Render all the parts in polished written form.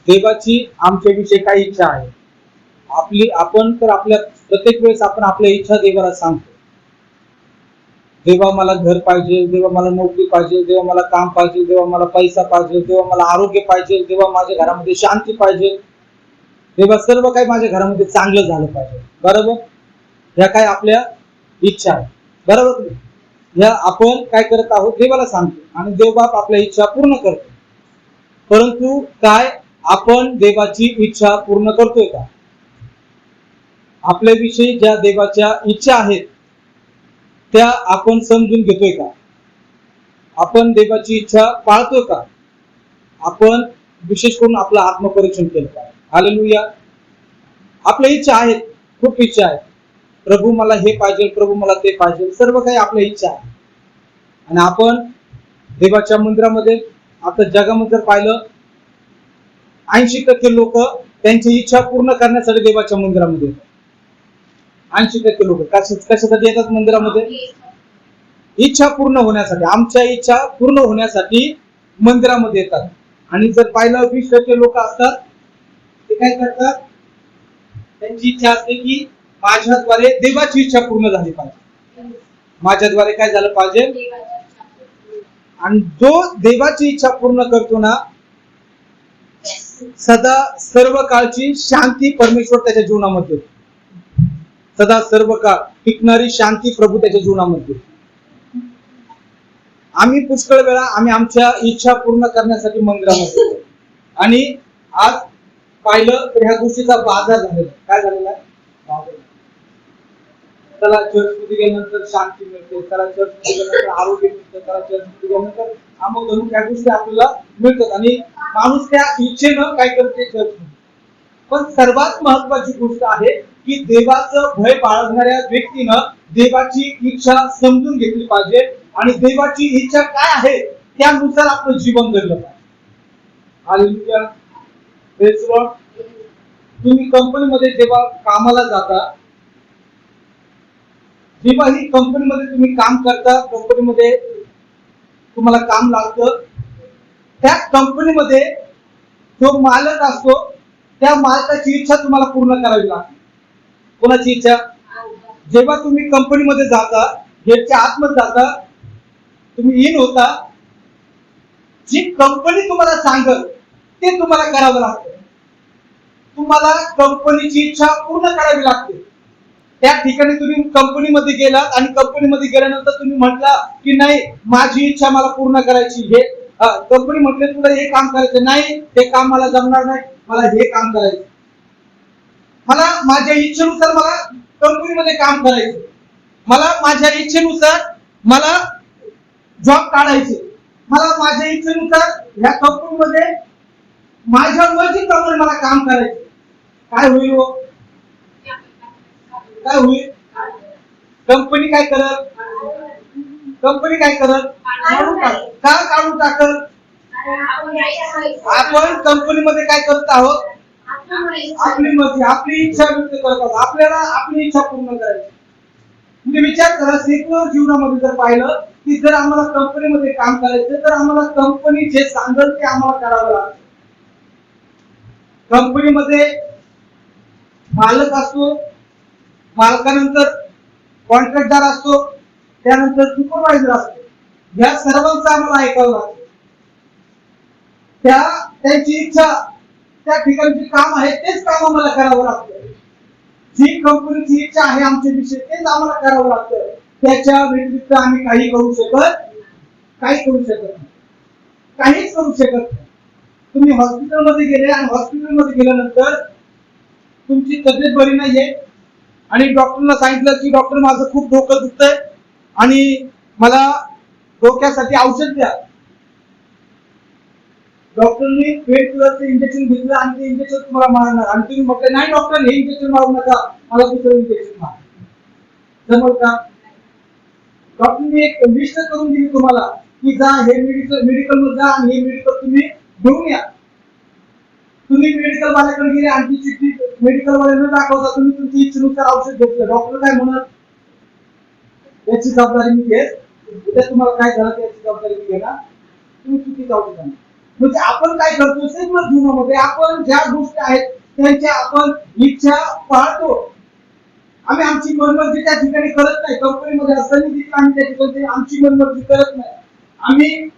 देवाची आमच्याविषयी काय इच्छा आहे. आपण तर आपल्या प्रत्येक वेळेस आपण आपल्या इच्छा देवाला सांगतो. देवा मला घर पाहिजे, देवा मला नोकरी पाहिजे, देवा मला काम पाहिजे, देवा मला पैसा पाहिजे, देवा मला आरोग्य पाहिजे, देवा माझ्या घरामध्ये शांती पाहिजे, देवा सर्व काही माझ्या घरामध्ये चांगलं झालं पाहिजे. बरोबर, ह्या काय आपल्या इच्छा आहे. बरोबर, ह्या आपण काय करत आहोत, देवाला सांगतो आणि देवबाप आपल्या इच्छा पूर्ण करतो. परंतु काय आपण देवाची इच्छा पूर्ण करतोय का? आपल्याविषयी ज्या देवाच्या इच्छा आहेत त्या आपण समजून घेतोय का? आपण देवाची इच्छा पाळतोय का? आपण विशेष करून आपलं आत्मपरीक्षण केलं का? हालेलुया. आपल्या इच्छा आहेत, खूप इच्छा आहेत. प्रभू मला हे पाहिजे, प्रभू मला ते पाहिजे, सर्व काही आपल्या इच्छा आहे. आणि आपण देवाच्या मंदिरामध्ये आता जगामध्ये जर पाहिलं 80% लोक त्यांची इच्छा पूर्ण करण्यासाठी देवाच्या मंदिरामध्ये येतात. 80% लोक कशासाठी येतात मंदिरामध्ये? इच्छा पूर्ण होण्यासाठी. आमच्या इच्छा पूर्ण होण्यासाठी मंदिरामध्ये येतात. आणि जर पाहिलं 20% लोक असतात ते काय करतात, त्यांची इच्छा असते की माझ्याद्वारे देवाची इच्छा पूर्ण झाली पाहिजे, माझ्याद्वारे काय झालं पाहिजे. आणि जो देवाची इच्छा पूर्ण करतो ना, सदा सर्व काळची शांती परमेश्वर त्याच्या जीवनामध्ये, सदा सर्व काळ टिकणारी शांती प्रभू त्याच्या जीवनामध्ये. आम्ही पुष्कळ वेळा आम्ही आमच्या इच्छा पूर्ण करण्यासाठी मंदिरामध्ये, आणि आज पाहिलं तर ह्या गोष्टीचा बाजार झालेला. काय झालेला आहे? त्याला चर्चमध्ये गेल्यानंतर शांती मिळते, त्याला चर्चमध्ये गेल्यानंतर आरोग्य मिळतं, त्याला चर्चमध्ये गेल्यानंतर अमुक अमुक त्या गोष्टी आपल्याला मिळतात आणि माणूस त्या इच्छेनं काय करते चर्चमध्ये. पण सर्वात महत्वाची गोष्ट आहे की देवाचं भय बाळगणाऱ्या व्यक्तीनं देवाची इच्छा समजून घेतली पाहिजे आणि देवाची इच्छा काय आहे त्यानुसार आपलं जीवन जगलं पाहिजे. हालेलुया. Praise the Lord. तुम्ही कंपनीमध्ये जेव्हा कामाला जाता, जेव्हा ही कंपनीमध्ये तुम्ही काम करता, कंपनीमध्ये तुम्हाला काम लागतं, त्या कंपनीमध्ये जो मालक असतो त्या मालकाची इच्छा तुम्हाला पूर्ण करावी लागते. कोणाची इच्छा? जेव्हा तुम्ही कंपनीमध्ये जाता, गेटच्या आतमध्ये जाता, तुम्ही इन होता, जी कंपनी तुम्हाला सांगत ते तुम्हाला करावं लागतं. तुम्हाला कंपनीची इच्छा पूर्ण करावी लागते. त्या ठिकाणी तुम्ही कंपनीमध्ये गेलात आणि कंपनीमध्ये गेल्यानंतर तुम्ही म्हटला की नाही माझी इच्छा मला पूर्ण करायची, हे कंपनी म्हटले तुला हे काम करायचं नाही, ते काम मला जमणार नाही, मला हे काम करायचं, मला माझ्या इच्छेनुसार मला कंपनीमध्ये काम करायचं, मला माझ्या इच्छेनुसार मला जॉब काढायचे, मला माझ्या इच्छेनुसार ह्या कंपनीमध्ये माझ्या मर्जीप्रमाणे मला काम करायचं. काय होईल हो? काय होईल? कंपनी काय करत? कंपनी काय करत? का काढून टाकत? आपण कंपनीमध्ये काय करत आहोत? आपली मर्जी, आपली इच्छा व्यक्त करत आहोत. आपल्याला आपली इच्छा पूर्ण करायची. म्हणजे विचार करा, सेक्युलर जीवनामध्ये जर पाहिलं की जर आम्हाला कंपनीमध्ये काम करायचं तर आम्हाला कंपनी जे सांगेल ते आम्हाला करावं लागतं. कंपनीमध्ये मालक असतो, मालकानंतर कॉन्ट्रॅक्टदार असतो, त्यानंतर सुपरवायझर असतो. या सर्वांचं आम्हाला ऐकावं लागतं. त्यांची इच्छा, त्या ठिकाणचे काम आहे तेच काम आम्हाला करावं लागतं. जी कंपनीची इच्छा आहे आमच्या विषयी तेच आम्हाला करावं लागतं. त्याच्या व्यतिरिक्त आम्ही काही करू शकत काहीच करू शकत नाही. तुम्ही हॉस्पिटलमध्ये गेले आणि हॉस्पिटलमध्ये गेल्यानंतर तुमची तब्येत बरी नाहीये आणि डॉक्टरला सांगितलं की डॉक्टर माझं खूप डोकं दुखतंय आणि मला डोक्यासाठी औषध द्या. डॉक्टरने पेन किलरचं इंजेक्शन घेतलं आणि ते इंजेक्शन तुम्हाला मारणार आणि तुम्ही म्हटलं नाही डॉक्टर हे इंजेक्शन मारू नका, मला दुसरं इंजेक्शन मारा. जमल का? डॉक्टरने एक लिस्ट करून दिली तुम्हाला की जा हे मेडिकल मध्ये जा आणि हे मेडिकल तुम्ही घेऊन या. तुम्ही मेडिकल वाल्याकडे गेले आणि ती चिठ्ठी मेडिकल वाल्याने दाखवता तुम्ही तुमची इच्छेनुसार औषध घेतलं. डॉक्टर काय म्हणत? याची जबाबदारी मी घेत, उद्या तुम्हाला काय झालं त्याची जबाबदारी मी घेणार, तुम्ही चुकीचं औषध आणा. म्हणजे आपण काय करतो सेक्युलर जीवनामध्ये आपण ज्या गोष्टी आहेत त्यांच्या आपण इच्छा पाळतो. आम्ही आमची मनमर्जी त्या ठिकाणी करत नाही. कंपनीमध्ये असताना देखील आम्ही त्या ठिकाणी आमची मनमर्जी करत नाही. आम्ही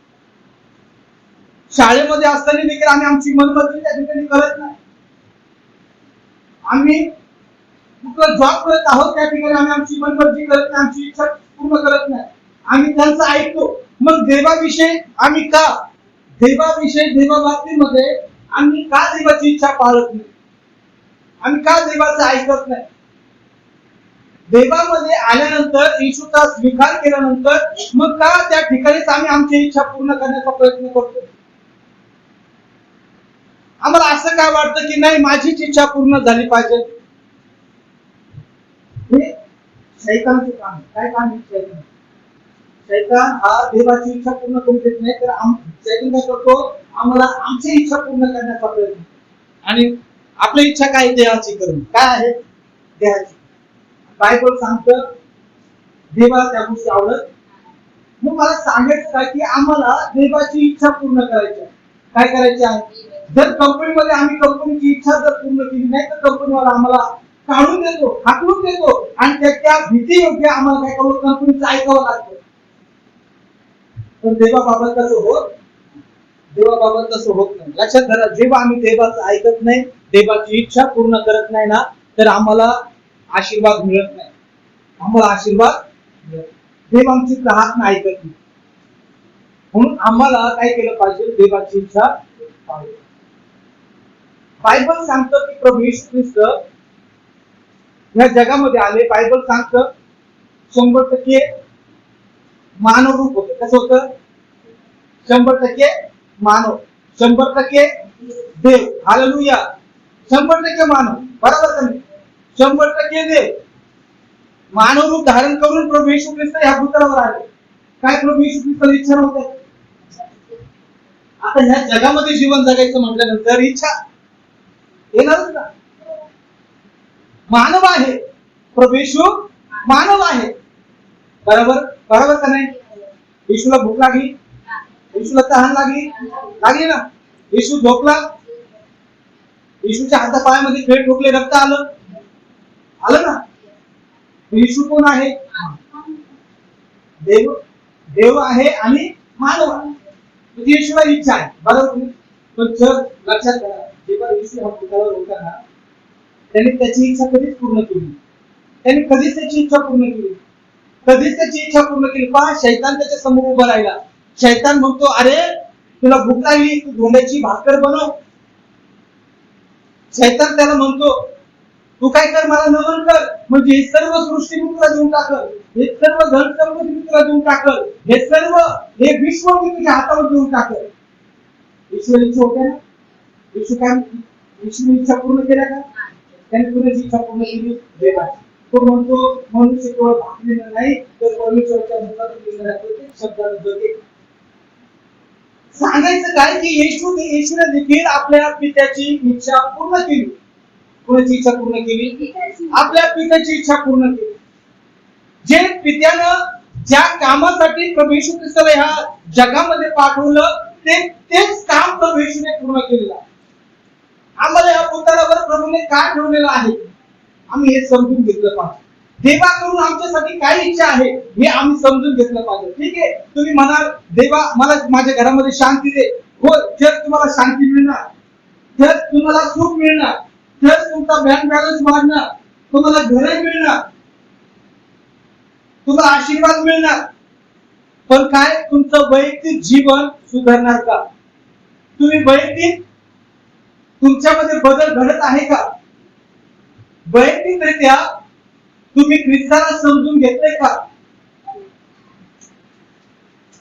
शाळेमध्ये असताना देखील आम्ही आमची मनमर्जी त्या ठिकाणी करत नाही. आम्ही जॉब करत आहोत त्या ठिकाणी आम्ही आमची मनमर्जी करत नाही, आमची इच्छा पूर्ण करत नाही. आम्ही त्यांचं ऐकतो. मग देवाविषयी आम्ही का देवाबाबतीमध्ये आम्ही का देवाची इच्छा पाळत नाही? आम्ही का देवाचं ऐकत नाही? देवामध्ये आल्यानंतर येशूचा स्वीकार केल्यानंतर मग का त्या ठिकाणीच आम्ही आमची इच्छा पूर्ण करण्याचा प्रयत्न करतो? आम्हाला असं काय वाटतं की नाही माझीच इच्छा पूर्ण झाली पाहिजे? हे शैतानचे काम. काय काम आहे शैतान हा देवाची इच्छा पूर्ण करू देत नाही. तर शैतान काय करतो? आम्हाला आमची इच्छा पूर्ण करण्याचा प्रयत्न. आणि आपली इच्छा काय? देवाची करून. काय आहे? देवाची. बायबल सांगतं देवाला त्या गोष्टी आवडत. मग मला सांगायचं काय की आम्हाला देवाची इच्छा पूर्ण करायची आहे. काय करायची आहे? जर कंपनीमध्ये आम्ही कंपनीची इच्छा जर पूर्ण केली नाही तर कंपनीवाला आम्हाला काढून देतो, हाकलून देतो आणि त्या भीती योग्य आम्हाला काय करू कंपनीचं ऐकावं लागतं. पण देवाबाबत तसं होत नाही. लक्षात धरा, जेव्हा आम्ही देवाचं ऐकत नाही, देवाची इच्छा पूर्ण करत नाही ना, तर आम्हाला आशीर्वाद मिळत नाही. देव आमची प्रार्थना ऐकत नाही. म्हणून आम्हाला काय केलं पाहिजे? देवाची इच्छा पाळली. बायबल सांगतं की प्रभू येशू ख्रिस्त या जगामध्ये आले. बायबल सांगतं 100% मानव रूप होतं. कसं होतं? 100% मानव, 100% देव. हालेलुया. 100% मानव, बरोबर का नाही? 100% देव. मानव रूप धारण करून प्रभू येशू ख्रिस्त ह्या भूतलावर आले. काय प्रभू येशू ख्रिस्ताला इच्छा नव्हती? आता ह्या जगामध्ये जीवन जगायचं म्हटल्यानंतर इच्छा येणारच ना. मानव आहे, प्रभू येशू मानव आहे. बरोबर का नाही? येशूला भूक लागली, येशूला तहान लागली ना. येशू झोपला, येशूच्या हातापायामध्ये खेळ ठोकले, रक्त आलं ना. येशू कोण आहे? देव आहे आणि मानव आहे. म्हणजे येशूला इच्छा आहे, बरोबर. पण जर लक्षात घ्या, जेव्हा येशू हा पृथ्वीवर होता ना, त्याने त्याची इच्छा कधीच पूर्ण केली. त्याने कधीच त्याची इच्छा पूर्ण केली. पहा, शैतान त्याच्या समोर उभा राहिला. शैतान म्हणतो, अरे तुला भूक लागली, तू धोंड्याची भाकर बनव. शैतान त्याला म्हणतो, तू काय कर, मला नमन कर, म्हणजे हे सर्व सृष्टी मी तुला देऊन टाकल, हे सर्व धन संपत्ती मी तुला देऊन टाकल, हे विश्व मी तुझ्या हातावर देऊन टाकल. ईश्वर इच्छा होत्या ना? ईश्वर इच्छा पूर्ण केल्या का? त्याने तुझी इच्छा पूर्ण केली. देवाची. तो म्हणतो मनुष्य केवळ भाकरीने नाही तर परमेश्वराच्या मुखातून शब्दाने जगेल. सांगायचं काय की येशूने देखील आपल्या पित्याची इच्छा पूर्ण केली. कोणाची इच्छा पूर्ण केली? आपल्या पित्याची इच्छा पूर्ण केली. जे पित्यानं ज्या कामासाठी प्रभू येशू ख्रिस्ताला ह्या जगामध्ये पाठवलं तेच काम प्रभू येशूने पूर्ण केलेलं आहे. आम्हाला या पुतळ्यावर प्रभूने काय ठेवलेलं आहे आम्ही हे समजून घेतलं पाहिजे. देवाकडून आमच्यासाठी काय इच्छा आहे हे आम्ही समजून घेतलं पाहिजे. ठीक आहे, तुम्ही म्हणाल देवा मला माझ्या घरामध्ये शांती दे. हो, जर तुम्हाला शांती मिळणार, जर तुम्हाला सुख मिळणार, जर तुमचा बँक बॅलन्स वाढणार, तुम्हाला घर मिळणार, तुम्हाला आशीर्वाद मिळणार, पण काय तुमचं वैयक्तिक जीवन सुधारणार का? तुम्ही वैयक्तिक तुमच्यामध्ये बदल घडत आहे का? वैयक्तिकरित्या तुम्ही ख्रिस्ताला समजून घेतले का?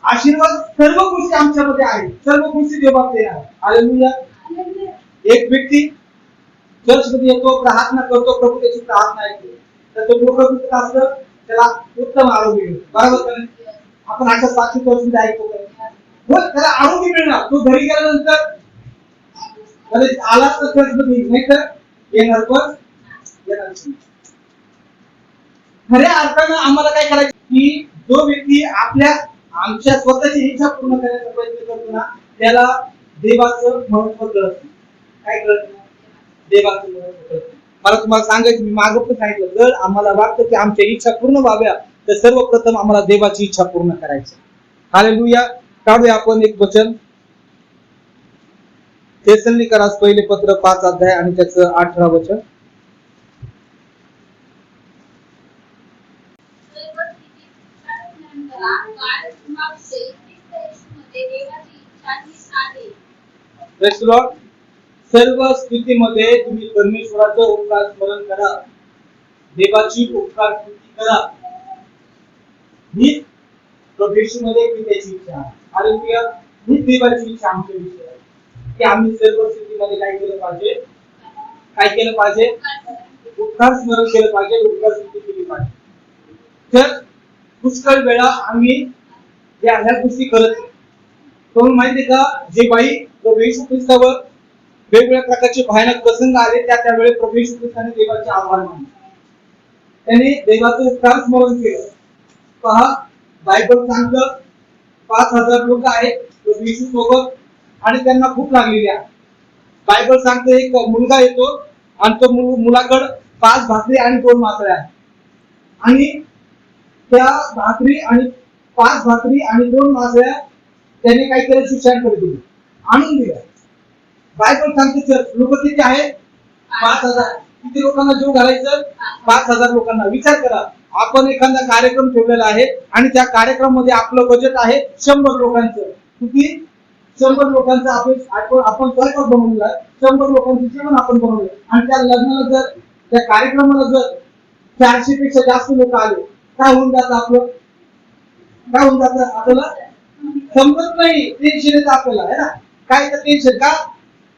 आशीर्वाद सर्व गोष्टी आमच्यामध्ये आहेत, सर्व गोष्टी देव आपल्याला आहे. हालेलुया. एक व्यक्ती चर्चमध्ये येतो, प्रार्थना करतो, प्रभू त्याची प्रार्थना ऐकतो, तर तो डोकं असतं, त्याला उत्तम आरोग्य मिळेल. बरोबर का नाही? आपण अशा 500 वर्ष ऐकतो, हो त्याला आरोग्य मिळणार. तो घरी गेल्यानंतर आला तर चर्चमध्ये नाही तर येणार पण येणार. खऱ्या अर्थानं आम्हाला काय करायचं की जो व्यक्ती आमच्या स्वतःची इच्छा पूर्ण करण्याचा प्रयत्न करतो ना, त्याला देवाचं महत्व कळत नाही. काय कळत नाही? देवाचं महत्व कळत नाही. मला तुम्हाला सांगायचं, मी मागं पण सांगितलं, जर आम्हाला वाटतं की आमच्या इच्छा पूर्ण व्हाव्या तर सर्वप्रथम आम्हाला देवाची इच्छा पूर्ण करायची. हालेलुया. काढूया आपण एक वचन, थेसलोनिकरास पहिले पत्र 5 अध्याय आणि त्याचं 18 वचन. सर्व स्थितीमध्ये तुम्ही परमेश्वराचं उपकार स्मरण करा, देवाची उपकार स्तुती करा. ही प्रभूमध्ये मी त्याची इच्छा आहे. हालेलुया. ही देवाची इच्छा आमच्या विषयी आहे की आम्ही सर्व स्थितीमध्ये काय केलं पाहिजे? काय केलं पाहिजे? उपकार स्मरण केलं पाहिजे, उपकार स्तुती केली पाहिजे. तर पुष्कळ वेळा आम्ही ह्या गोष्टी करत नाही. तुम्हाला माहिती का, जे बाई प्रभू येशू ख्रिस्तावर वेगवेगळ्या प्रकारचे भयानक प्रसंग आले, त्यावेळी प्रभू येशू ख्रिस्ताने देवाचे आभार मानले, त्यांनी देवाचं उपकार स्मरण केलं. पहा, बायबल सांगतं 5,000 लोक आहेत प्रभू येशू सोबत आणि त्यांना भूक लागलेली आहे. बायबल सांगतं एक मुलगा येतो आणि तो मुलाकडे 5 भाकरी आणि 2 मासळ्या आहेत आणि त्या भाकरी आणि 5 भाकरी आणि 2 मासळ्या त्याने काय केलं? शिष्यांकडे दिली, आणून दिल्या. बायबल सांगते लोक किती आहेत? 5,000. किती लोकांना जेव घालायचं? 5,000 लोकांना. विचार करा, आपण एखादा कार्यक्रम ठेवलेला आहे आणि त्या कार्यक्रमामध्ये आपलं बजेट आहे 100 लोकांचं. किती? 100 लोकांचं. आपण स्वयंपाक बनवला, 100 लोकांचं जेवण आपण बनवलं आणि त्या लग्नाला जर, त्या कार्यक्रमाला जर 400 पेक्षा जास्त लोक आले, काय होऊन जातं आपलं? काय होऊन जातं? आपल्याला समजत नाही, टेन्शन येतं आपल्याला, है ना? काय तर टेन्शन का?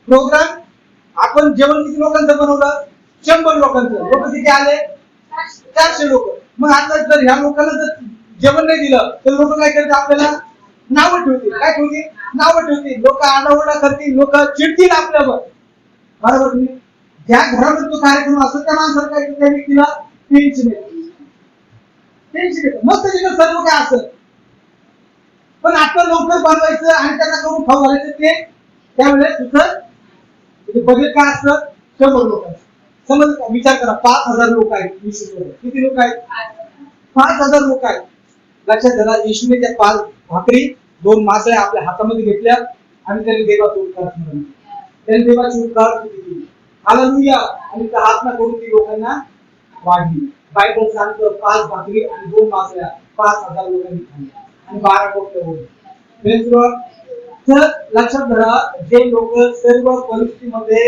प्रोग्राम आपण जेवण किती लोकांचं बनवलं? 100 लोकांचं. लोक किती आले? 400 लोक. मग आता जर ह्या लोकांना जर जेवण नाही दिलं तर लोक काय करतात? आपल्याला नावं ठेवतील. काय ठेवतील? नावं ठेवतील. लोक आरडाओरडा करतील, लोक चिडतील आपल्यावर. बरोबर नाही? ज्या घरामध्ये तो कार्यक्रम असतो त्या माणसाला काय, त्या व्यक्तीला टेन्शन येतं. टेन्शन येतं. मस्त तिथं सर्व काय असं, पण आता लवकर बनवायचं आणि त्यांना करून खाऊ घालायचं, ते त्यावेळेस तुझं बजेट काय असतं? 100 लोकांचं. समज का? विचार करा, 5,000 लोक आहेत येशूमध्ये. किती लोक आहेत? 5,000 लोक आहेत. लक्षात घ्या, येशूने त्या 5 भाकरी 2 मासळ्या आपल्या हातामध्ये घेतल्या आणि त्यांनी देवाचा उपकार स्मरण केला. त्यांनी देवाची उपकार स्तुती केली. हालेलुया. आणि त्या हातना करून ती लोकांना वाढली. बायबल सांगतं 5 भाकरी आणि 2 मासळ्या 5,000 लोकांनी खाल्ल्या आणि 12 कोटी होते. तर लक्षात धरा, जे लोक सर्व परिस्थितीमध्ये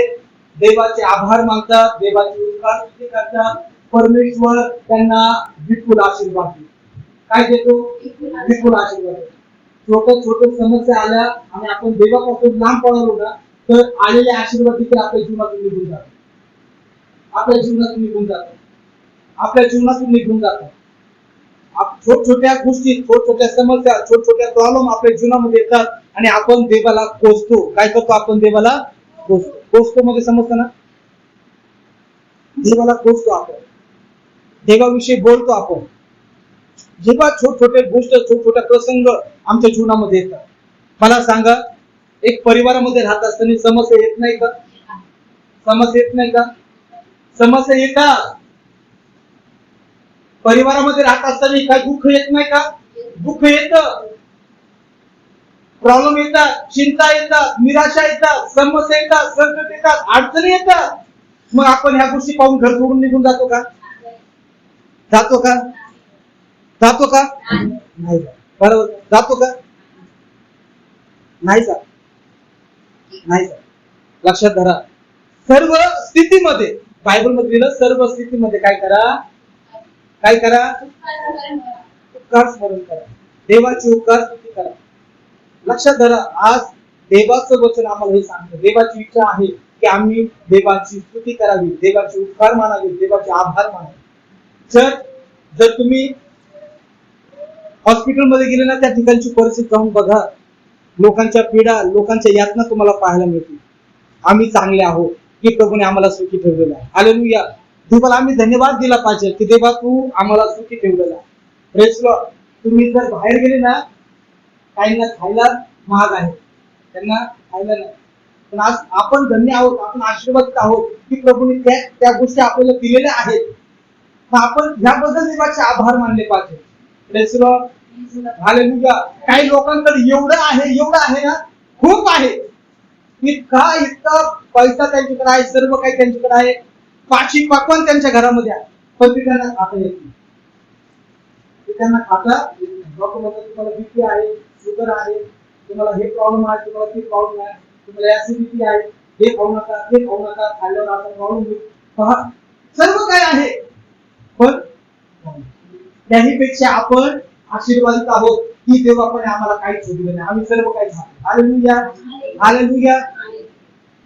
देवाचे आभार मानतात, देवाची उपकार स्तुती करतात, परमेश्वर त्यांना विपुल आशीर्वाद देतो. काय देतो? विपुल आशीर्वाद देतो. छोट्या समस्या आल्या आणि आपण देवापासून लांब पळालो ना, तर आलेले आशीर्वाद देखील आपल्या जीवनातून निघून जातात. आपल्या जीवनातून निघून जातात. आपल्या जीवनातून निघून जातात. छोट्या गोष्टी, छोट्या समस्या, छोट्या प्रॉब्लेम आपल्या जीवनामध्ये येतात आणि आपण देवाला कोसतो. काय करतो? आपण देवाला कोसतो मध्ये समजतं ना? देवाला कोसतो आपण, देवाविषयी बोलतो आपण. जेव्हा छोट्या गोष्ट, छोट्या प्रसंग आमच्या जीवनामध्ये येतात, मला सांगा, एक परिवारामध्ये राहत असताना समस्या येत नाही का? समस्या येत नाही का? समस्या येतात. परिवारामध्ये राहत असताना काय दुःख येत नाही का? दुःख येतं, प्रॉब्लेम येतात, चिंता येतात, निराशा येतात, समस्या येतात, संकट येतात, अडचणी येतात. मग आपण ह्या गोष्टी पाहून घर सोडून निघून जातो का? जातो का? जातो का? नाही. बरोबर, जातो का? नाही जात. नाही जात. लक्षात धरा, सर्व स्थितीमध्ये, बायबल मध्ये दिलं, सर्व स्थितीमध्ये काय करा? काय करा? उपकार स्मरण करा, देवाची उपकार स्तुती करा. लक्षात धरा, आज देवाचं वचन आम्हाला हे सांगतं, देवाची इच्छा आहे की आम्ही देवाची स्तुती करावी, देवाचे उपकार मानावे, देवाचे आभार मानावे. जर तुम्ही हॉस्पिटलमध्ये गेले ना, त्या ठिकाणची परिस्थिती जाऊन बघा. लोकांच्या पीडा, लोकांच्या यातना तुम्हाला पाहायला मिळतील. आम्ही चांगले आहोत की प्रभूने आम्हाला सुखी ठेवलेलं आहे. हालेलुया. देवाला आम्ही धन्यवाद दिला पाहिजे की देवा तू आम्हाला सुखी ठेवलेला आहे. Praise Lord. तुम्ही जर बाहेर गेले ना, काहींना खायला महाग आहे, त्यांना खायला नाही. पण आज आपण धन्य आहोत, आपण आशीर्वादित आहोत की प्रभूने त्या गोष्टी आपल्याला दिलेल्या आहेत. मग आपण ह्याबद्दल देवाचे आभार मानले पाहिजे. Praise the Lord. हालेलुया. काही लोकांकडे एवढं आहे ना, खूप आहे. इतका पैसा त्यांच्याकडे आहे, सर्व काही त्यांच्याकडे आहे, पाचशे पकवान त्यांच्या घरामध्ये आहे, पण ते त्यांना खाता येत नाही. त्यांना खाता डॉक्टर म्हणतात तुम्हाला बीपी आहे, शुगर आहे, तुम्हाला हे प्रॉब्लेम आहे, तुम्हाला ते प्रॉब्लेम आहे, तुम्हाला ऍसिडिटी आहे, हे खाऊ नका, ते खाऊ नका, खाल्ल्यावर आता प्रॉब्लेम होईल. पहा सर्व काय आहे, पण त्याहीपेक्षा आपण आशीर्वादित आहोत की देवाने आम्हाला काहीच दिलं नाही, आम्ही सर्व काही खातो. हालेलुया. हालेलुया.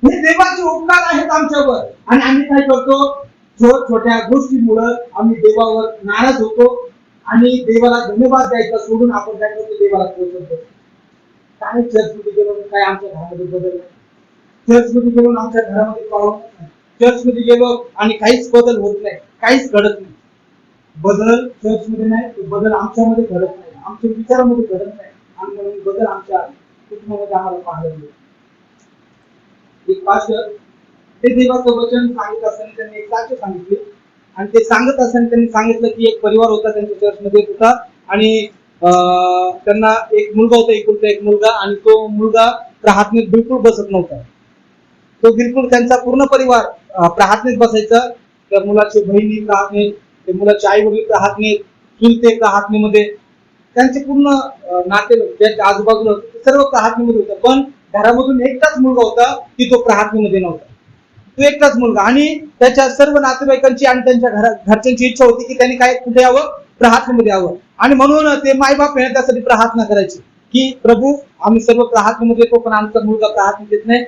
हे देवाचे उपकार आहेत आमच्यावर. आणि आम्ही काय करतो, छोट्या गोष्टीमुळे आम्ही देवावर नाराज होतो आणि देवाला धन्यवाद द्यायचा सोडून आपण काय करतो, देवाला पोचवतो. काय चर्चमध्ये गेलो काय आमच्या घरामध्ये बदल नाही, चर्चमध्ये गेलो आमच्या घरामध्ये प्रॉब्लेम नाही, चर्चमध्ये गेलो आणि काहीच बदल होत नाही, काहीच घडत नाही. बदल चर्चमध्ये नाही, बदल आमच्यामध्ये घडत नाही, आमच्या विचारामध्ये घडत नाही, आणि म्हणून बदल आमच्या कुटुंबामध्ये आम्हाला पाहायला मिळतो. एक पास्टर ते देवाचं वचन सांगत असताना त्यांनी एक साक्ष सांगितले, आणि ते सांगत असताना त्यांनी सांगितलं की एक परिवार होता त्यांच्या चर्चमध्ये होता, आणि त्यांना एक मुलगा होता, एकुलता एक मुलगा, आणि तो मुलगा प्रार्थनेत बिलकुल बसत नव्हता. तो बिलकुल त्यांचा पूर्ण परिवार प्रार्थनेत बसायचा. त्या मुलाची बहिणी प्रार्थनेत, ते मुलाचे आई वडील प्रार्थनेत, चुलते प्रार्थनेमध्ये, त्यांचे पूर्ण नातेवाईक त्यांच्या आजूबाजूला सर्व प्रार्थनेमध्ये होते. पण घरामधून एकटाच मुलगा होता की तो प्रार्थनेमध्ये नव्हता. तो एकटाच मुलगा, आणि त्याच्या सर्व नातेवाईकांची आणि त्यांच्या घरच्यांची इच्छा होती की त्यांनी काय कुठे यावं, प्रार्थनेमध्ये यावं. आणि म्हणून ते मायबाप त्यासाठी प्रार्थना करायचे की प्रभू आम्ही सर्व प्रार्थनेमध्ये येतो, पण आमचा मुलगा प्रार्थनेत येत नाही,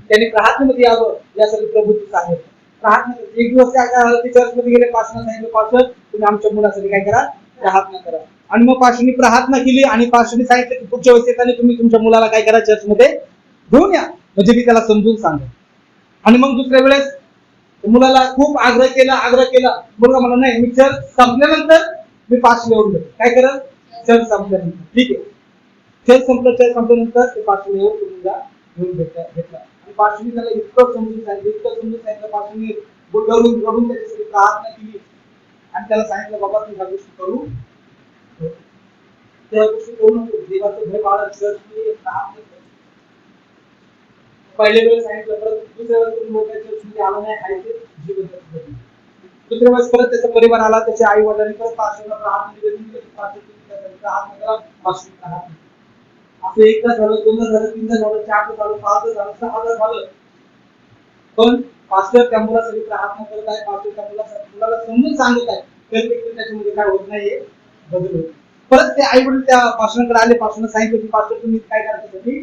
त्यांनी प्रार्थनेमध्ये यावं यासाठी प्रभू तू सांगितलं. प्रार्थना एक दिवस काय चर्चमध्ये गेले, पास्टरना सांगितलं पास्टर तुम्ही आमच्या मुलासाठी काय करा, प्रार्थना करा. आणि मग पास्टरनी प्रार्थना केली, आणि पास्टरनी सांगितलं की पुढच्या वेळेस येताना तुम्ही तुमच्या मुलाला काय करा, चर्चमध्ये घेऊन या, म्हणजे मी त्याला समजून सांगेन. आणि मग दुसऱ्या वेळेस मुलाला खूप आग्रह केला, मुलगा मला नाही, मी चर्च संपल्यानंतर मी पास्टर येऊन घेतो. काय करा, चर्च संपल्यानंतर ठीक आहे. चर्च संपल्यानंतर ते पास्टर येऊन मुलगा घेऊन घेतला. आणि पास्टरनी त्याला इतकं समजून सांगितलं, पास्टरनी रडून त्याच्यासाठी प्रार्थना केली, आणि त्याला सांगितलं बाबा तू ह्या गोष्टी करू, त्या गोष्टी करू नको, देवाचं भय बाळग, चर्चमध्ये प्रार्थना कर. पहिल्या वेळेस सांगितलं, परत दुसऱ्या वेळेस तुम्ही मोठ्या चर्चमध्ये आला नाही, खायचे जीवन. दुसऱ्या वेळेस परत त्याचा परिवार आला, त्याच्या आई वडिलांनी परत पास्टरला प्रार्थना केली, प्रार्थना करा, पास्टर प्रार्थना. असं एकदा झालं, दोनदा झालं, तीनदा झालं, चारदा झालं, पाचदा झालं, सहादा झालं, पण पास्टर त्या मुलासाठी प्रार्थना करत आहे, पास्टर त्या मुलाला समजून सांगत आहे, तरी त्याच्यामध्ये काय होत नाहीये, बदल होत. परत ते आई वडील त्या पास्टरकडे आले, पास्टरने सांगितलं की पास्टर तुम्ही काय करायसाठी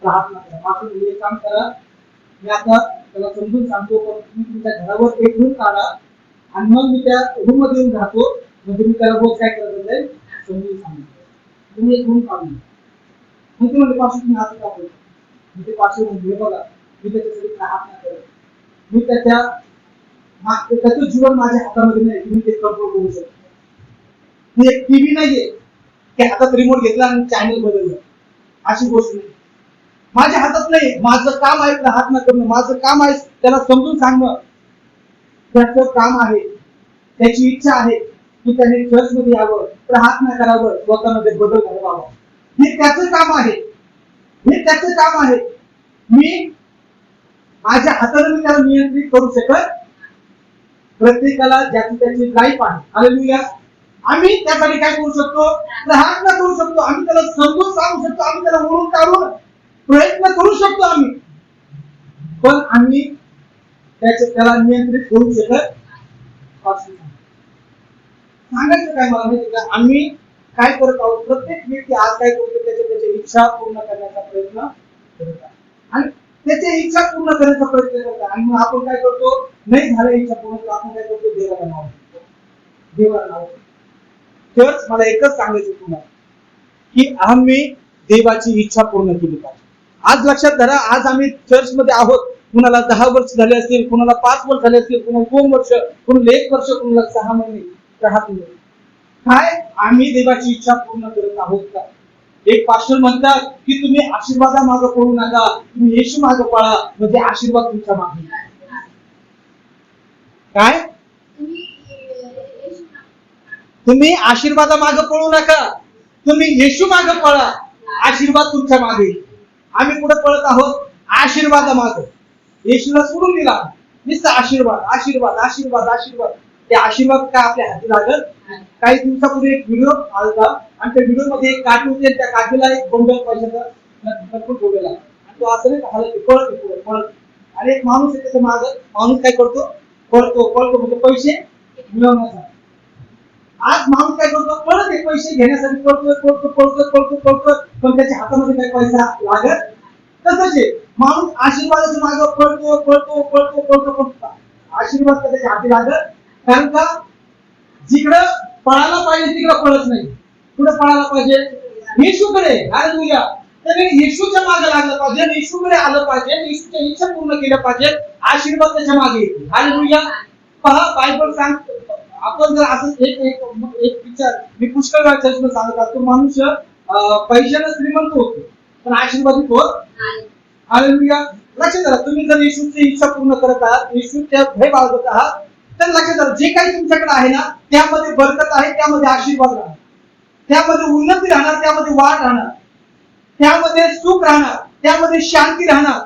प्रार्थना करा. पास्टर एक काम करा, मी आता त्याला समजून सांगतो, पण तुम्ही तुमच्या घरावर एक रूम काढा, आणि मग मी त्या रूम मध्ये येऊन राहतो, म्हणजे मी त्याला रोज काय करत आहे समजून सांगतो. तुम्ही एक रूम काढून मग ते म्हणजे पास्टर तुम्ही असं टाकलं, मी ते पास्टर म्हणजे बघा मी त्याच्यासाठी प्रार्थना करत, मी त्याचं जीवन माझ्या हातामध्ये नाही, तुम्ही ते कंट्रोल करू शकतो. मी एक टीव्ही नाहीये की हातात रिमोट घेतला आणि चॅनल बदललं, अशी गोष्ट नाही. माझ्या हातात नाही, माझं काम आहे प्रार्थना करणं, माझं काम आहे त्याला समजून सांगणं, त्याचं काम आहे, त्याची इच्छा आहे की त्याने चर्चमध्ये यावं, प्रार्थना करावं, स्वतःमध्ये बदल घडवावा. हे त्याचं काम आहे, हे त्याचं काम आहे. मी माझ्या हाताने मी त्याला नियंत्रित करू शकत. प्रत्येकाला ज्याची त्याची लाईफ आहे. हालेलुया. आम्ही त्यासाठी काय करू शकतो, प्रार्थना करू शकतो, आम्ही त्याला समजून सांगू शकतो, आम्ही त्याला ओळखून काढून प्रयत्न करू शकतो आम्ही, पण आम्ही त्याला नियंत्रित करू शकत. सांगायचं काय मला माहिती का, आम्ही काय करत आहोत, प्रत्येक व्यक्ती आज काय करतो, त्याच्या इच्छा पूर्ण करण्याचा प्रयत्न करत आहे, आणि त्याची इच्छा पूर्ण करण्याचा प्रयत्न करत आहे. आणि मग आपण काय करतो, नाही झालं इच्छा पूर्ण, तर आपण काय करतो, देवाला नाव. चर्च मला एकच सांगायचं तुम्हाला की आम्ही देवाची इच्छा पूर्ण केली पाहिजे. आज लक्षात धरा, आज आम्ही चर्च मध्ये आहोत, कुणाला 10 वर्ष झाले असतील, कुणाला 5 वर्ष झाले असतील, कुणाला 2 वर्ष, कुणाला 1 वर्ष, कुणाला 6 महिने, 6 महिने. काय आम्ही देवाची इच्छा पूर्ण करत आहोत का? एक पास्टर म्हणतात की तुम्ही आशीर्वादा मागे पळू नका, तुम्ही येशू मागे पळा, म्हणजे आशीर्वाद तुमच्या मागे. काय तुम्ही आशीर्वादा मागे पळू नका, तुम्ही येशू मागे पळा, आशीर्वाद तुमच्या मागे. आम्ही कुठे पळत आहोत? आशीर्वादा मागे. येशूला सोडून दिला, नुसतं आशीर्वाद आशीर्वाद आशीर्वाद आशीर्वाद. ते आशीर्वाद काय आपल्या हाती लागत? काही दिवसापूर्वी एक व्हिडिओ आला आणि त्या व्हिडिओ मध्ये एक काठी होती, त्या काठीला एक बंडल पैशाचा नक्की ठेवलेला आणि तो असं नाही हालत पळत पळत आणि एक माणूस आहे त्याच्या मागे. माणूस काय करतो? पळतो पळतो, म्हणजे पैसे मिळवण्यासाठी. आज माणूस काय करतो? पळत एक पैसे घेण्यासाठी पळतोय पळतो पळतो पळतो पळतो, पण त्याच्या हातामध्ये काही पैसा लागत. तसंच आहे माणूस आशीर्वादाच्या मागे पळतो पळतो पळतो पळतो पळतो, आशीर्वाद त्याच्या हाती लागत. कारण का? जिकडं पळायला पाहिजे तिकडं पळत नाही. कुठे पळायला पाहिजे? येशूकडे. हालेलुया. तर येशूच्या मागे लागलं पाहिजे, येशूकडे आलं पाहिजे, येशूच्या इच्छा पूर्ण केल्या पाहिजे, आशीर्वाद त्याच्या मागे येते. हालेलुया. पहा, बायबल सांगतो, आपण जर असं एक विचार मी पुष्कळ वेळा चर्चेत सांगत असतो, मनुष्य पैशाने श्रीमंत होतो पण आशीर्वादित होत. हालेलुया. लक्षात धरा, तुम्ही जर येशूची इच्छा पूर्ण करत आहात, येशूच्या भय बाळगत आहात, तर लक्षात धरा, जे काही तुमच्याकडे आहे ना त्यामध्ये बरकत आहे, त्यामध्ये आशीर्वाद राहणार, त्यामध्ये उन्नती राहणार, त्यामध्ये वाढ राहणार, त्यामध्ये सुख राहणार, त्यामध्ये शांती राहणार.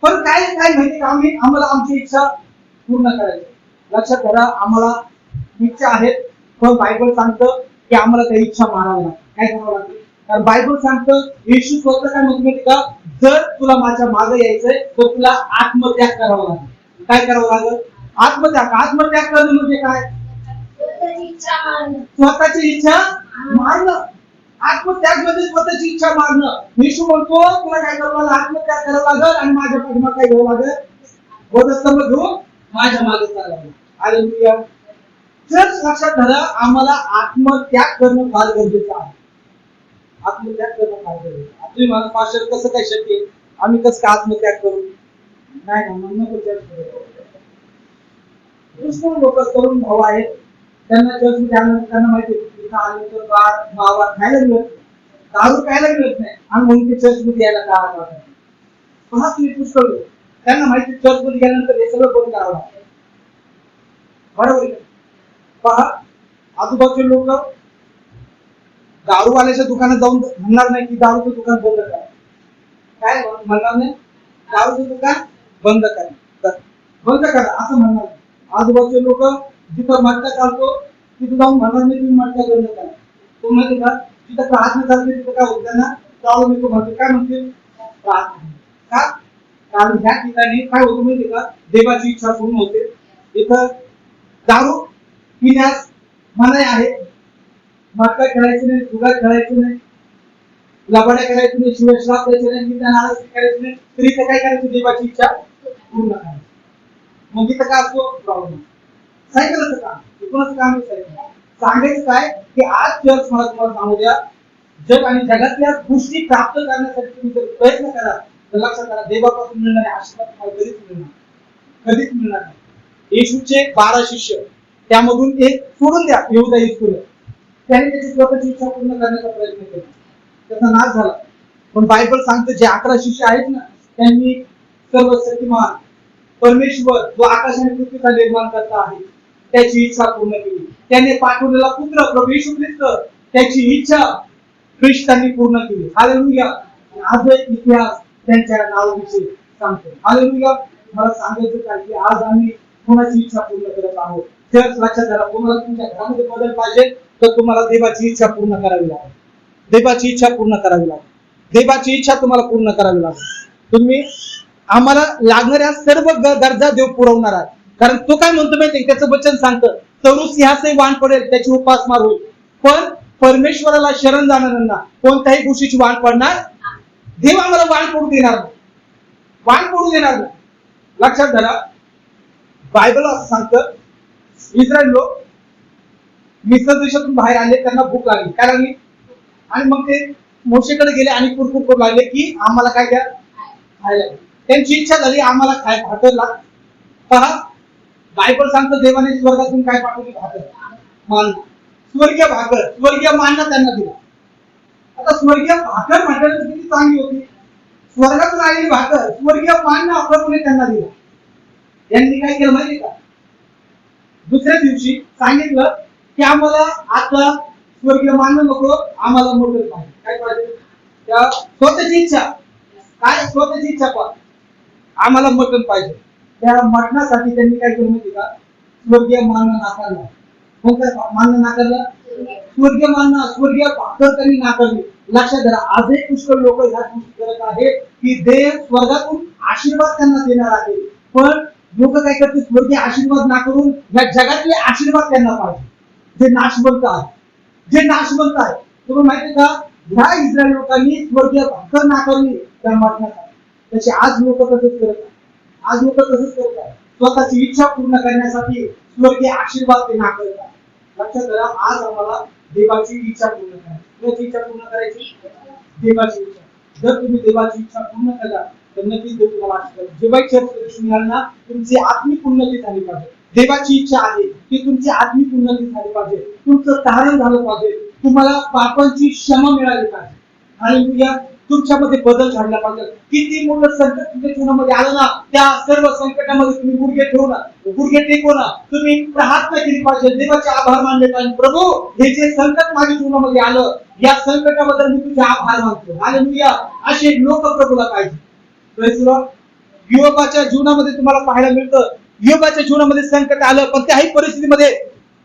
पण काय काय माहिती का, आम्हाला आमची इच्छा पूर्ण करायची. लक्षात धरा, आम्हाला इच्छा आहेत, पण बायबल सांगतं की आम्हाला त्या इच्छा माराव्या लागतात. काय करावं लागतं? कारण बायबल सांगतं, येशू स्वतः काय म्हणतो माहिती का, जर तुला माझ्या मागे यायचंय तर तुला आत्मत्याग करावा लागेल. काय करावं लागेल? आत्मत्याग. आत्मत्याग करणं म्हणजे काय? स्वतःची इच्छा मारणं. आत्मत्याग म्हणजे स्वतःची इच्छा मारणं. येशू म्हणतो तुला काय करावं लागेल? आत्मत्याग करावं लागेल आणि माझ्या पाठीमागे काय घ्यावं लागेल? बोधस्तंभ घेऊन माझ्या मागे चालावं लागेल. हालेलुया. जर लक्षात धरा, आम्हाला आत्मत्याग करणं फार गरजेचं आहे. आत्मत्याग करणं फार गरजेचं आहे. आपली मला पाशर कसं काय शक्य आहे? आम्ही कसं काय आत्मत्याग करू? नाही ना, म्हणणं कृष्ण लोक तरुण भाऊ आहेत, त्यांना त्यांना माहिती आहे आलं तर भावा खायला मिळत, दारू प्यायला मिळत नाही आणि म्हणून ते चर्च मध्ये यायला का पहा तुम्ही पुष्कळ लोक, त्यांना माहिती चर्च मध्ये गेल्यानंतर हे सगळं बंद करावं लागतं. बरोबर आहे. पहा, आजूबाजूचे लोक दारूवाल्याच्या दुकानात जाऊन म्हणणार नाही की दारूचं दुकान बंद करा. काय म्हणणार नाही? दारूचं दुकान बंद करा, बंद करा असं म्हणणार. आजूबाजूचे लोक जिथं मटका चालतो तिथं जाऊन म्हणणार नाही तुम्ही मटका बंद करा. तो माहिती का, जिथं प्रार्थना चालते तिथं काय होत ना, त्यावेळेला मी तो म्हणतो काय म्हणते, प्रार्थना का? कारण ह्या ठिकाणी काय होतं माहिती का, देवाची इच्छा पूर्ण होते. इथं दारू पिण्यास मनाई आहे, मटका खेळायचं नाही, जुगार खेळायचं नाही, लबाड्या करायचं नाही, शिवश्राप द्यायचे नाही, त्यांना करायचं नाही. तर इथं काय करायचं? देवाची इच्छा पूर्ण करायची. मग इथं काय असतो? प्रॉब्लेम. सायकलचं काम, कोणाचं काम आहे? सायकल. सांगायचं काय की आज चर्च मला तुम्हाला सांगू द्या, जग आणि जगातल्या गोष्टी प्राप्त करण्यासाठी तुम्ही जर प्रयत्न करा तर लक्षात करा, देवापासून मिळणारे आशीर्वाद तुम्हाला कधीच मिळणार, कधीच मिळणार नाही. येशूचे 12 शिष्य, त्यामधून एक सोडून द्या, यहूदा इस्करियोत, त्याने त्याची स्वतःची इच्छा पूर्ण करण्याचा प्रयत्न केला, त्याचा नाश झाला. पण बायबल सांगतं जे 11 शिष्य आहेत ना, त्यांनी सर्वशक्तिमान परमेश्वर जो आकाश आणि पृथ्वीचा निर्माण करता आहे त्याची इच्छा पूर्ण केली. त्याने पाठवलेला पुत्र प्रभू येशू ख्रिस्त, त्याची इच्छा ख्रिस्तांनी पूर्ण केली. हालेलुया. आज इतिहास त्यांच्या नावाविषयी सांगतो. हालेलुया. मला सांगायचं काय की आज आम्ही कोणाची इच्छा पूर्ण करत आहोत. तर लक्षात घ्या, तुम्हाला तुमच्या घरामध्ये बदल पाहिजे तर तुम्हाला देवाची इच्छा पूर्ण करावी लागेल. देवाची इच्छा पूर्ण करावी लागेल. देवाची इच्छा तुम्हाला पूर्ण करावी लागेल. तुम्ही आम्हाला लागणाऱ्या सर्व गरजा देव पुरवणार आहे. कारण तो काय म्हणतो माहिती, त्याचं वचन सांगतं, तरू सिंहासही वाण पडेल, त्याची उपासमार होईल, पण परमेश्वराला शरण जाणाऱ्यांना कोणत्याही गोष्टीची वाण पडणार. देव आम्हाला वाण पडू देणार नाही, वाण पडू देणार नाही. लक्षात धरा, बायबल असं सांगतं, इस्रायल लोक मिस्र देशातून बाहेर आले, त्यांना भूक लागली. काय लागली? आणि मग ते मोशेकडे गेले आणि कुरकुर करू लागले की आम्हाला काय द्या खायला. त्यांची इच्छा झाली आम्हाला खाय भाकर लाग. पहा, बायबल सांगतं देवाने स्वर्गातून काय पाठवली? भाकर, मान, स्वर्गीय भाकर, स्वर्गीय मानना त्यांना दिला. आता स्वर्गीय भाकर म्हटलं तर किती चांगली होती. स्वर्गातून आलेली भाकर स्वर्गीय मान्य आपल्यामुळे त्यांना दिला. यांनी काय केलं माहिती का, दुसऱ्या दिवशी सांगितलं की आम्हाला आता स्वर्गीय मान्य नको, आम्हाला मटण पाहिजे. काय पाहिजे? त्या स्वतःची इच्छा, काय स्वतःची इच्छा पण आम्हाला मटण पाहिजे. त्या मटणासाठी त्यांनी काय केलं माहिती का, स्वर्गीय मान्य नाकारला. मग काय मान्य नाकारलं? स्वर्गीय मान्य, स्वर्गीय भाकर त्यांनी नाकारली. लक्षात घ्या, आजही पुष्कळ लोक ह्या गोष्टी करत आहेत की देव स्वर्गातून आशीर्वाद त्यांना देणार आहे, पण लोक काय करते, स्वर्गीय आशीर्वाद नाकारून या जगातले आशीर्वाद त्यांना पाहिजे, जे नाशवंत आहे, जे नाशवंत आहे. तुम्हाला माहिती का, ह्या इस्रायल लोकांनी स्वर्गीय भाकर नाकारली त्या मटणासाठी. तसे आज लोक तसंच करत आहेत. आज लोक तसंच करत आहेत, स्वतःची इच्छा पूर्ण करण्यासाठी स्वर्गीय आशीर्वाद ते नाकारतात. लक्षात घ्या, आज आम्हाला देवाची इच्छा पूर्ण करायची. कोणाची इच्छा पूर्ण करायची? देवाची इच्छा. जर तुम्ही देवाची इच्छा पूर्ण केला तर नक्कीच देव तुम्हाला आशीर्वाद देईल. जेव्हा इच्छा मिळाल ना, तुमची आत्मिक उन्नती झाली पाहिजे. देवाची इच्छा आहे की तुमची आत्मिक उन्नती झाली पाहिजे, तुमचं तारण झालं पाहिजे, तुम्हाला पापांची क्षमा मिळाली पाहिजे. हालेलुया. तुमच्यामध्ये बदल झाला पाहिजे. किती मोठं संकट तुमच्या जीवनामध्ये आलं ना, त्या सर्व संकटामध्ये तुम्ही गुडघे ठेवून, गुडघे टेकून तुम्ही प्रार्थना केली पाहिजे, देवाचे आभार मानले पाहिजे. प्रभू, हे जे संकट माझ्या जीवनामध्ये आलं, या संकटाबद्दल मी तुझे आभार मानतो. हालेलुया. असे लोक प्रभूला पाहिजे. योबाच्या जीवनामध्ये तुम्हाला पाहायला मिळतं, योबाच्या जीवनामध्ये संकट आलं, पण त्याही परिस्थितीमध्ये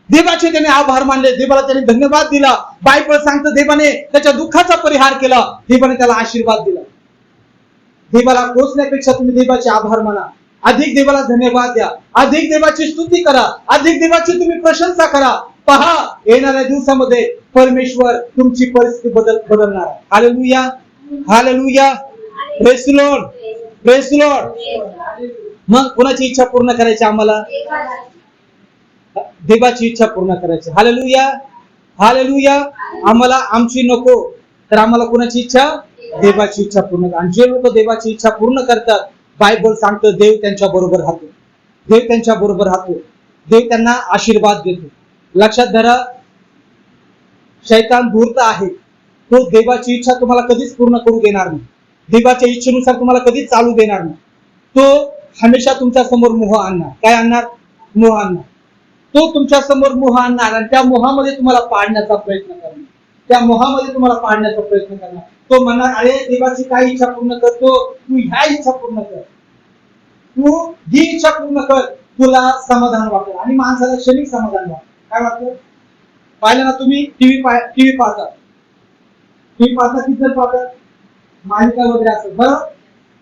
देवाचे त्याने आभार मानले, देवाला त्याने धन्यवाद दिला. बायबल सांगतं देवाने त्याच्या दुःखाचा परिहार केला, देवाने त्याला आशीर्वाद दिला. देवाला कोसण्यापेक्षा तुम्ही देवाचे आभार माना, अधिक देवाला धन्यवाद द्या, अधिक देवाची स्तुती करा, अधिक देवाची तुम्ही प्रशंसा करा. पहा, येणाऱ्या दिवसामध्ये परमेश्वर तुमची परिस्थिती बदलणार. Hallelujah, hallelujah, praise the Lord, praise the Lord. मग कोणाची इच्छा पूर्ण करायची? आम्हाला देवाची इच्छा पूर्ण करायची. Hallelujah, hallelujah. आम्हाला आमची नको, तर आम्हाला कोणाची इच्छा? देवाची इच्छा पूर्ण. आणि जे लोक देवाची इच्छा पूर्ण करतात, बायबल सांगतं देव त्यांच्या बरोबर राहतो, देव त्यांच्या बरोबर राहतो, देव त्यांना आशीर्वाद देतो. लक्षात धरा, शैतान धूर्त आहे, तो देवाची इच्छा तुम्हाला कधीच पूर्ण करू देणार नाही, देवाच्या इच्छेनुसार तुम्हाला कधीच चालू देणार नाही. तो हमेशा तुमच्या समोर मोह आणणार. काय आणणार? मोह आणणार. तो तुमच्या समोर मोह आणणार आणि त्या मोहामध्ये तुम्हाला पाडण्याचा प्रयत्न करणार, त्या मोहामध्ये तुम्हाला पाडण्याचा प्रयत्न करणार. तो म्हणणार, अरे देवाची काय इच्छा पूर्ण करतो, तू ह्या इच्छा पूर्ण कर, तू ही इच्छा पूर्ण कर, तुला समाधान वाटेल. आणि माणसाला क्षणिक समाधान वाटतं. काय वाटतं? पाहिलं ना तुम्ही, टीव्ही पाहता, टीव्ही पाहता, किती जण पाहतात, मालिका वगैरे असतात, बरोबर.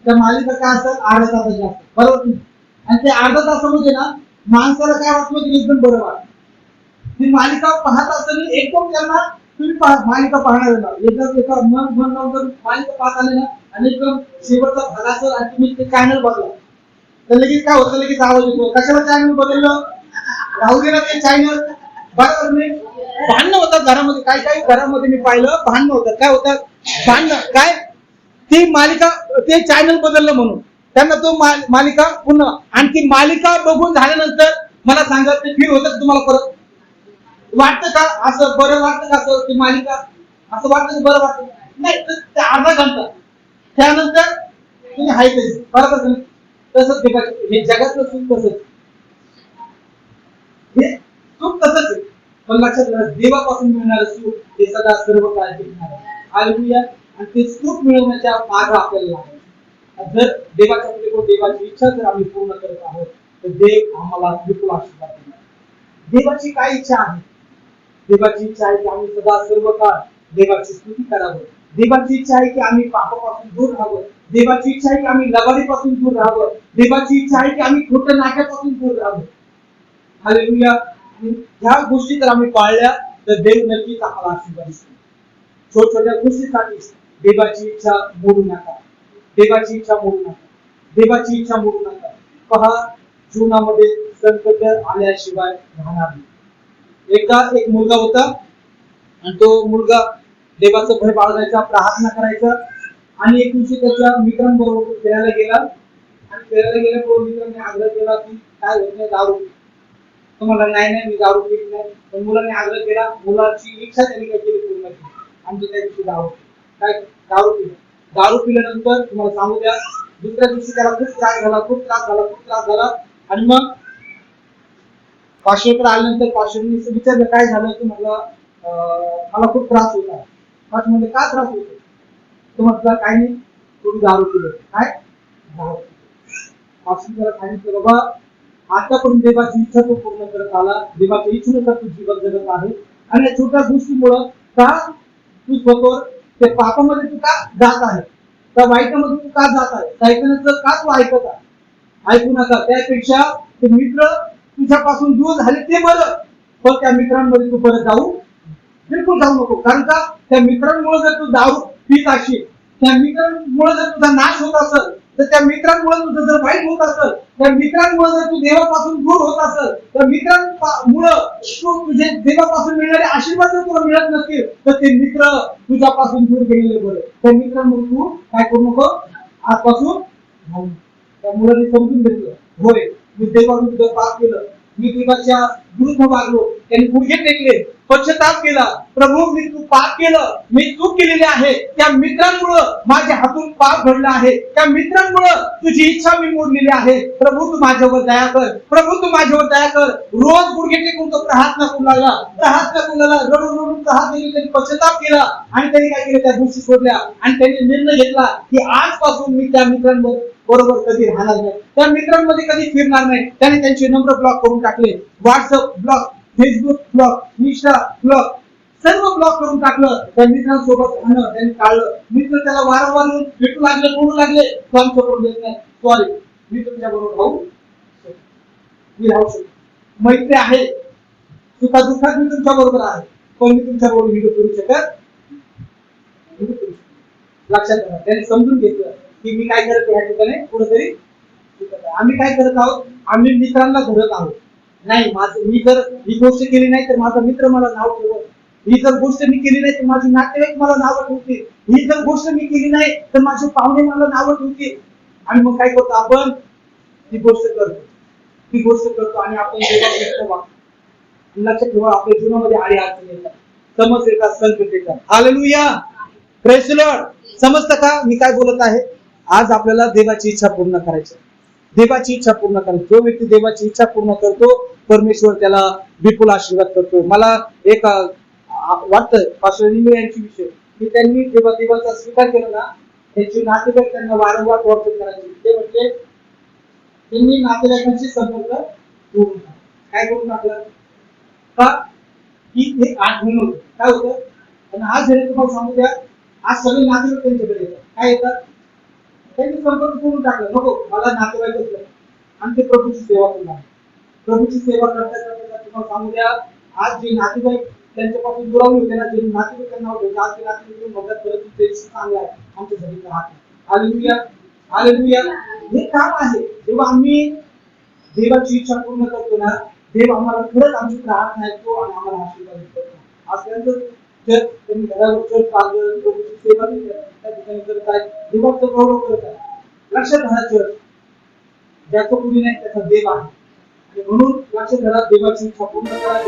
त्या मालिका काय असतात? अर्धा तासाच्या असतात, बरोबर. आणि ते अर्धा तासामध्ये ना माणसाला काय वाटलं की एकदम बरं वाटतं. ती मालिका पाहत असताना एकदम त्यांना तुम्ही मालिका पाहणार एका मन लावून मालिका पाहत आले ना, आणि एकदम शेवटचा भाग असेल आणि तुम्ही ते चॅनल बदला, तर लगेच काय होतं, लगेच आवाज येतो, कशाला चॅनल बदललं, राहू दे ना ते चॅनल. बरोबर नाही? भांडणं होतात घरामध्ये, काही काही घरामध्ये मी पाहिलं भांडणं होतात. काय होतात? भांडणं काय, ती मालिका, ते चॅनल बदललं म्हणून त्यांना तो मालिका पुन्हा, आणि ती मालिका बघून झाल्यानंतर मला सांगा, ते फील होतं तुम्हाला परत वाटतं का असं बरं वाटतं का, असं ती मालिका असं वाटतं बरं वाटतं नाही, तर अर्धा घंटा त्यानंतर तुम्ही हाय तशी, बरोबर. तसंच हे जगातलं सुख तसंच, हे सुख तसंच आहे. पण लक्षात घ्या, देवापासून मिळणारं सुख हे सदा सर्व काळ टिकणार आहे. हालेलुया. आणि ते सुख मिळवण्याच्या मार्ग आपल्याला आहे. जर देवाची इच्छा जर आम्ही पूर्ण करत आहोत, तर देव आम्हाला बिलकुल आशीर्वाद देणार. देवाची काय इच्छा आहे? देवाची इच्छा आहे की आम्ही सदा सर्व काळ देवाची स्तुती करावं. देवाची इच्छा आहे की आम्ही पापापासून दूर राहावं. देवाची इच्छा आहे की आम्ही लबाडीपासून दूर राहावं. देवाची इच्छा आहे की आम्ही खोट्या नाट्यापासून दूर राहावं. हालेलुया. ह्या गोष्टी जर आम्ही पाळल्या तर देव नक्कीच आम्हाला आशीर्वाद देईल. छोट्या गोष्टीसाठी देवाची इच्छा मोडू नका, देवाची इच्छा मोडू नका, देवाची इच्छा मोडू नका. पहा, जीवनामध्ये संकट आल्याशिवाय राहणार नाही. एकदा एक मुलगा होता आणि तो मुलगा देवाचं भय बाळगायचा, प्रार्थना करायचा, आणि एक दिवशी त्याच्या मित्रांबरोबर फिरायला गेला. आणि फिरायला गेल्याबरोबर मित्रांनी आग्रह केला की काय होत नाही, दारू. तो म्हणला नाही नाही, मी दारू पीत नाही. पण मुलाने आग्रह केला, मुलाची इच्छा त्यांनी काय केली पूर्ण केली, आणि तो त्या दिवशी दारू. काय दारू पिलं. दारू पिल्यानंतर तुम्हाला सांगू द्या, दुसऱ्या दिवशी त्याला खूप त्रास झाला आणि मग पाचशेकडे आल्यानंतर पाचशेने विचारलं काय झालं, की म्हटलं मला खूप त्रास होत आहे. पाच म्हणजे का त्रास होतो, तो म्हटलं काय नाही, थोडी दारू पिलं. काय दारू. पाचशे त्याला सांगितलं बाबा आतापर्यंत देवाची इच्छा तो पूर्ण करत आला, देवाच्या इच्छेनुसार तू जीवन जगत आहे आणि या छोट्या गोष्टीमुळं का तू स्वतः त्या पापामध्ये तू का जात आहे, त्या वाईटामध्ये तू का जात आहे, ऐकण्याचं का तू ऐकत आहे. ऐकू नका. त्यापेक्षा ते मित्र तुझ्यापासून दूर झाले ते बरं, पण त्या मित्रांमध्ये तू परत बिलकुल जाऊ नको. कारण का त्या मित्रांमुळे जर तू दारू पीत असेल, त्या मित्रांमुळे जर तुझा नाश होत असेल, तर त्या मित्रांमुळे तुझं जर वाईट होत असेल, त्या मित्रांमुळे जर तू देवापासून दूर होत असेल, त्या मित्रांमुळे तू तुझे देवापासून मिळणारे आशीर्वाद जर तुला मिळत नसतील, तर ते मित्र तुझ्यापासून दूर गेलेले बरं. त्या मित्रांमुळे तू काय करू नको आजपासून. त्या मुलांनी समजून घेतलं, होय मी देवाविरुद्ध पाप केलं, मी देवाच्या विरुद्ध वागलो. त्यांनी गुडघे टेकले, पश्चाताप केला, प्रभू मी तू पाप केलं, मी चूक केलेली आहे, त्या मित्रांमुळं माझ्या हातून पाप घडला आहे, त्या मित्रांमुळं तुझी इच्छा मी मोडलेली आहे. प्रभू तू माझ्यावर दया कर, प्रभू तू माझ्यावर दया कर. रोज गुडघे टेकून तो प्रार्थना करू लागला, रडून रडून त्यांनी पश्चाताप केला आणि त्यांनी काय केलं, त्या गोष्टी सोडल्या आणि त्यांनी निर्णय घेतला की आजपासून मी त्या मित्रांबरोबर कधी राहणार नाही, त्या मित्रांमध्ये कधी फिरणार नाही. त्याने त्यांचे नंबर ब्लॉक करून टाकले, WhatsApp block, Facebook block, Insta block, सर्व ब्लॉक करून टाकलं. त्या मित्रांसोबत राहणं त्यांनी टाळलं. मित्र त्याला वारंवार भेटू लागले, बोलू लागले, तो आमच्याबरोबर देत नाही, सॉरी मी तुमच्या बरोबर राहू शकतो. मैत्री आहे, सुखा दुःखात मी तुमच्या बरोबर आहे, पण मी तुमच्या बरोबर व्हिडिओ करू शकत. लक्षात घ्या. त्यांनी समजून घेतलं की मी काय करत या ठिकाणी कुठेतरी आम्ही काय करत आहोत, आम्ही मित्रांना धरत आहोत. नाही माझं, मी जर ही गोष्ट केली नाही तर माझा मित्र मला नाव ठेवत, ही जर गोष्ट मी केली नाही तर माझे नातेवाईक मला नाव ठेवतील, ही जर गोष्ट मी केली नाही तर माझे पाहुणे मला नाव ठेवतील. आणि मग काय करतो आपण, ती गोष्ट करतो आणि आपण लक्षात ठेवा, आपल्या जीवनामध्ये आडी अडचणी येतात, समस्या येतात, संकट येतात. Hallelujah, praise the Lord. समजतं का मी काय बोलत आहे. आज आपल्याला देवाची इच्छा पूर्ण करायची, देवाची इच्छा पूर्ण करायची. जो व्यक्ती देवाची इच्छा पूर्ण करतो, परमेश्वर त्याला विपुल आशीर्वाद करतो. मला एक वाटतं पास्टर निंबे यांची विषय की त्यांनी जेव्हा देवाचा स्वीकार केला ना, त्यांची नातेवाईक त्यांना वारंवार वर्तन करायचे. ते म्हणजे त्यांनी नातेवाईकांशी संपर्क जोडून काय करून टाकलं का की हे आठवण होतं. काय होतं, आणि आज जरी तुम्हाला सांगू द्या, आज सगळे नातेवाईक त्यांच्याकडे येतात. काय येतात, त्यांनी संपर्क करून टाकलं, नको मला नातेवाईक असलं आणि ते प्रभूची सेवा करणार. प्रभूची सेवा करता करता तुम्हाला सांगू द्या, आज जे नातेवाईक त्यांच्यापासून दुरावले होते ना, जे नातेवाईक त्यांना होते, आज ते नातेवाईक मदत करत होते, चांगलं आहे आमच्यासाठी राहत. Hallelujah, hallelujah. हे काम आहे. जेव्हा आम्ही देवाची इच्छा पूर्ण करतो ना, देव आम्हाला खरंच आमची प्रार्थना ऐकतो आणि आम्हाला आशीर्वाद देतो. आज त्यांचं जर त्यांनी घरावर पाहिलं, प्रभूची सेवा त्या ठिकाणी करत आहे, देवाचं गौरव करत आहे. लक्षात घ्या, ज्याचं कुणी नाही त्याचा देव आहे, आणि म्हणून लक्षात घ्या, देवाची इच्छा पूर्ण करा.